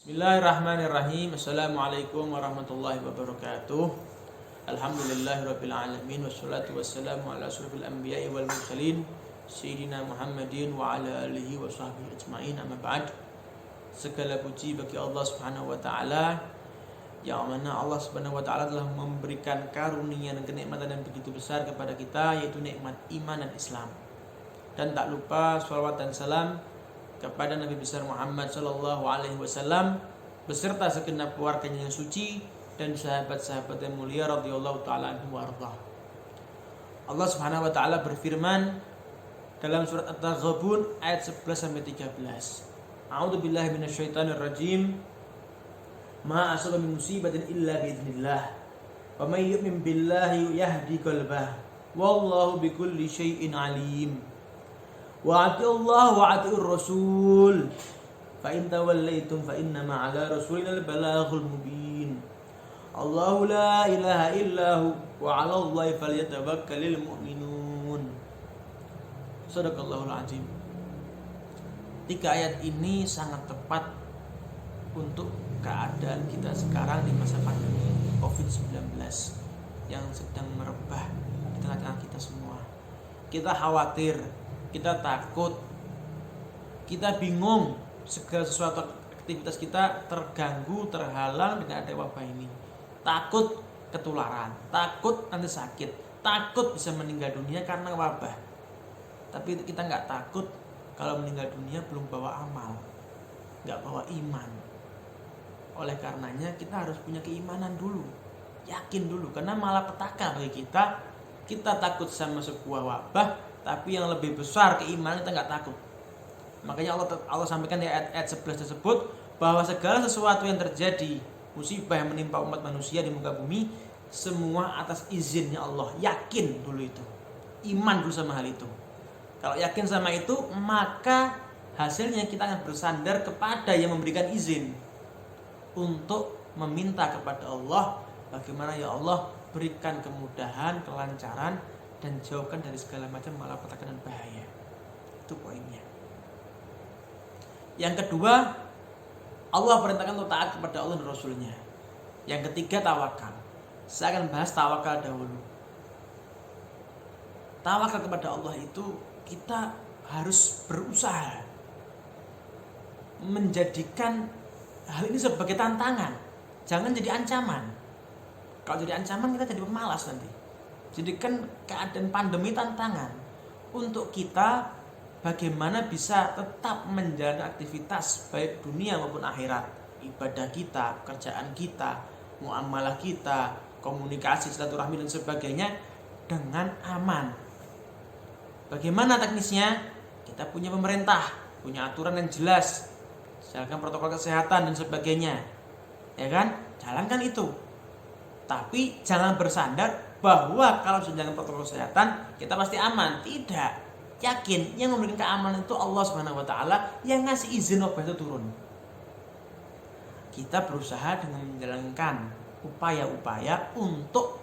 Bismillahirrahmanirrahim. Assalamualaikum warahmatullahi wabarakatuh. Alhamdulillahirabbil alamin wassalatu wassalamu ala asyrofil anbiya'i wal mursalin sayyidina Muhammadin wa ala alihi wa sahbihi ajmain. Amma ba'd. Segala puji bagi Allah Subhanahu wa taala yang mana Allah Subhanahu wa taala telah memberikan karunia dan kenikmatan yang begitu besar kepada kita, yaitu nikmat iman dan Islam. Dan tak lupa shalawat dan salam kepada Nabi besar Muhammad sallallahu alaihi wasallam beserta segenap keluarganya yang suci dan sahabat-sahabat yang mulia radhiyallahu taala anhum wa ardhah. Allah Subhanahu wa taala berfirman dalam surat At-Taghabun ayat 11 sampai 13. A'udzubillahi minasyaitonir rajim. Ma asaba min musibatin illa biidznillah. Wa may yu'min billahi yahdi qalbah. Wallahu bikulli syai'in alim. Wa atiullah wa atiur rasul fa in tawallaitum fa innama ala rasulina al-balaghul mubin. Allahu la ilaha illahu wa 'ala Allahi falyatawakkalul mu'minun. Shadaqallahul azim. 3 ayat ini sangat tepat untuk keadaan kita sekarang di masa pandemi COVID-19 yang sedang merebah di tengah-tengah kita semua. Kita khawatir, kita takut, kita bingung, segala sesuatu aktivitas kita terganggu, terhalang dengan ada wabah ini. Takut ketularan, takut nanti sakit, takut bisa meninggal dunia karena wabah. Tapi kita nggak takut kalau meninggal dunia belum bawa amal, nggak bawa iman. Oleh karenanya kita harus punya keimanan dulu, yakin dulu, karena malapetaka bagi kita takut sama sebuah wabah. Tapi yang lebih besar keimanan kita nggak takut. Makanya Allah sampaikan di ayat 11 tersebut bahwa segala sesuatu yang terjadi, musibah yang menimpa umat manusia di muka bumi, semua atas izinnya Allah. Yakin dulu itu, iman dulu sama hal itu. Kalau yakin sama itu, maka hasilnya kita akan bersandar kepada yang memberikan izin untuk meminta kepada Allah, bagaimana ya Allah berikan kemudahan, kelancaran, dan jauhkan dari segala macam malapetaka dan bahaya. Itu poinnya. Yang kedua, Allah perintahkan untuk taat kepada Allah dan Rasulnya. Yang ketiga, tawakal. Saya akan bahas tawakal dahulu. Tawakal kepada Allah itu kita harus berusaha menjadikan hal ini sebagai tantangan. Jangan jadi ancaman. Kalau jadi ancaman kita jadi pemalas nanti. Jadikan keadaan pandemi tantangan untuk kita bagaimana bisa tetap menjalani aktivitas baik dunia maupun akhirat, ibadah kita, pekerjaan kita, muamalah kita, komunikasi, silaturahmi dan sebagainya dengan aman. Bagaimana teknisnya? Kita punya pemerintah, punya aturan yang jelas, jalankan protokol kesehatan dan sebagainya, ya kan? Jalankan itu. Tapi jangan bersandar bahwa kalau sedang protokol kesehatan kita pasti aman. Tidak. Yakin yang memberikan keamanan itu Allah Subhanahu wa taala yang ngasih izin wabah itu turun. Kita berusaha dengan menjalankan upaya-upaya untuk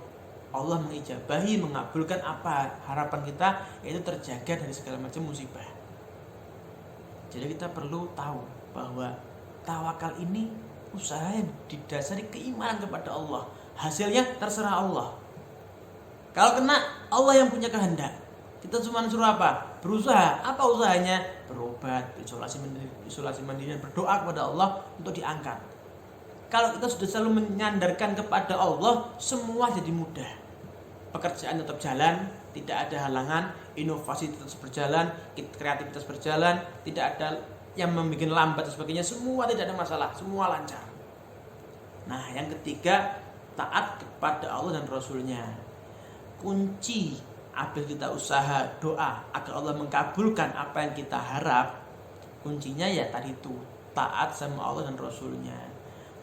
Allah mengijabahi, mengabulkan apa harapan kita, yaitu terjaga dari segala macam musibah. Jadi kita perlu tahu bahwa tawakal ini usaha yang didasari keimanan kepada Allah. Hasilnya terserah Allah. Kalau kena, Allah yang punya kehendak. Kita cuma suruh apa? Berusaha. Apa usahanya? Berobat, isolasi mandiri, dan berdoa kepada Allah untuk diangkat. Kalau kita sudah selalu menyandarkan kepada Allah, semua jadi mudah. Pekerjaan tetap jalan, tidak ada halangan, inovasi tetap berjalan, kreativitas berjalan, tidak ada yang membuat lambat dan sebagainya. Semua tidak ada masalah, semua lancar. Nah, yang ketiga, taat kepada Allah dan Rasulnya. Kunci agar kita usaha doa agar Allah mengabulkan apa yang kita harap, kuncinya ya tadi itu, taat sama Allah dan Rasulnya.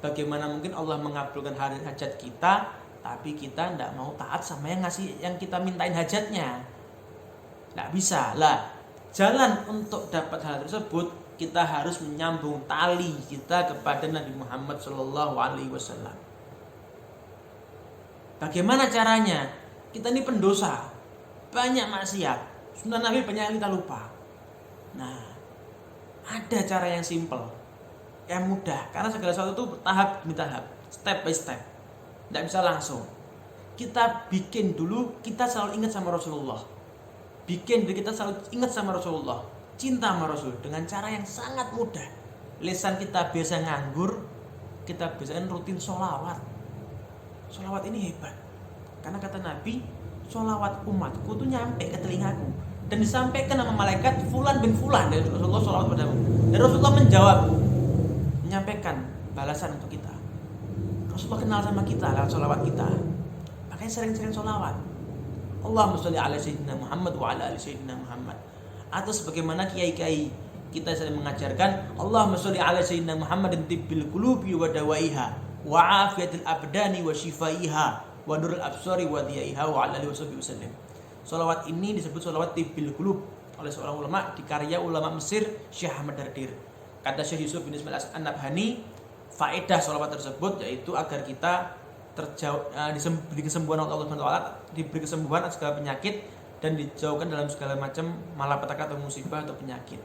Bagaimana mungkin Allah mengabulkan hajat kita, tapi kita tidak mau taat sama yang kita mintain hajatnya? Tidak bisa lah. Jalan untuk dapat hal tersebut, kita harus menyambung tali kita kepada Nabi Muhammad SAW. Bagaimana caranya? Kita ini pendosa, banyak maksiat, sunnah Nabi banyak yang kita lupa. Nah, ada cara yang simpel. yang mudah, karena segala sesuatu itu tahap demi tahap, step by step, tidak bisa langsung. Kita bikin dulu, kita selalu ingat sama Rasulullah, bikin diri kita selalu ingat sama Rasulullah, cinta sama Rasul dengan cara yang sangat mudah. Lisan kita biasa nganggur, kita biasain rutin sholawat. Sholawat ini hebat, karena kata Nabi, sholawat umatku tuh nyampe ke telingaku dan disampaikan sama malaikat Fulan bin Fulan dari Rasulullah sholawat padamu. Dan Rasulullah menjawab, menyampaikan balasan untuk kita. Rasulullah kenal sama kita lewat sholawat kita, makanya sering-sering sholawat. Allahumma sholli ala sayyidina Muhammad wa ala ali sayyidina Muhammad. Atau sebagaimana kiai-kiai kita sering mengajarkan, Allahumma sholli ala sayyidina Muhammadin tibbil qulubi wa dawaiha wa afiyatil abdani wa shifaiha wa nurul absari wa dhiyaiha wa ala alihi wasallam. Sholawat ini disebut sholawat tibbil qulub oleh seorang ulama di karya ulama Mesir Syekh Ahmad Dardir. Kata Syekh Yusuf bin Ismail An-Nabhani, faedah sholawat tersebut yaitu agar kita diberi kesembuhan oleh Allah SWT, diberi kesembuhan atas segala penyakit dan dijauhkan dalam segala macam malapetaka atau musibah atau penyakit.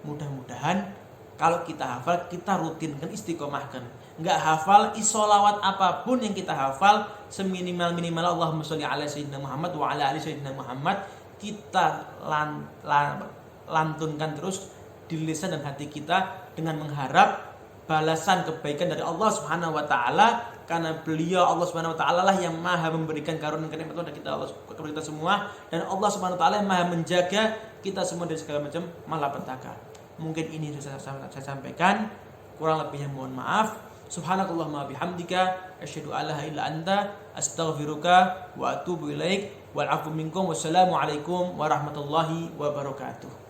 Mudah-mudahan kalau kita hafal, kita rutinkan, istiqomahkan. Enggak hafal, sholawat apapun yang kita hafal, seminimal-minimal Allahumma sholli ala sayyidina Muhammad wa ala ali sayyidina Muhammad, kita lantunkan terus di lisan dan hati kita dengan mengharap balasan kebaikan dari Allah Subhanahu wa taala, karena beliau Allah Subhanahu wa taala lah yang Maha memberikan karunia dan nikmat kepada kita semua, dan Allah Subhanahu wa taala yang Maha menjaga kita semua dari segala macam malapetaka. Mungkin ini sudah saya sampaikan, kurang lebihnya mohon maaf. Subhanakallahumma bihamdika asyhadu an la ilaha illa anta astaghfiruka wa atubu ilaik wal afu minkum wassalamu alaikum warahmatullahi wabarakatuh.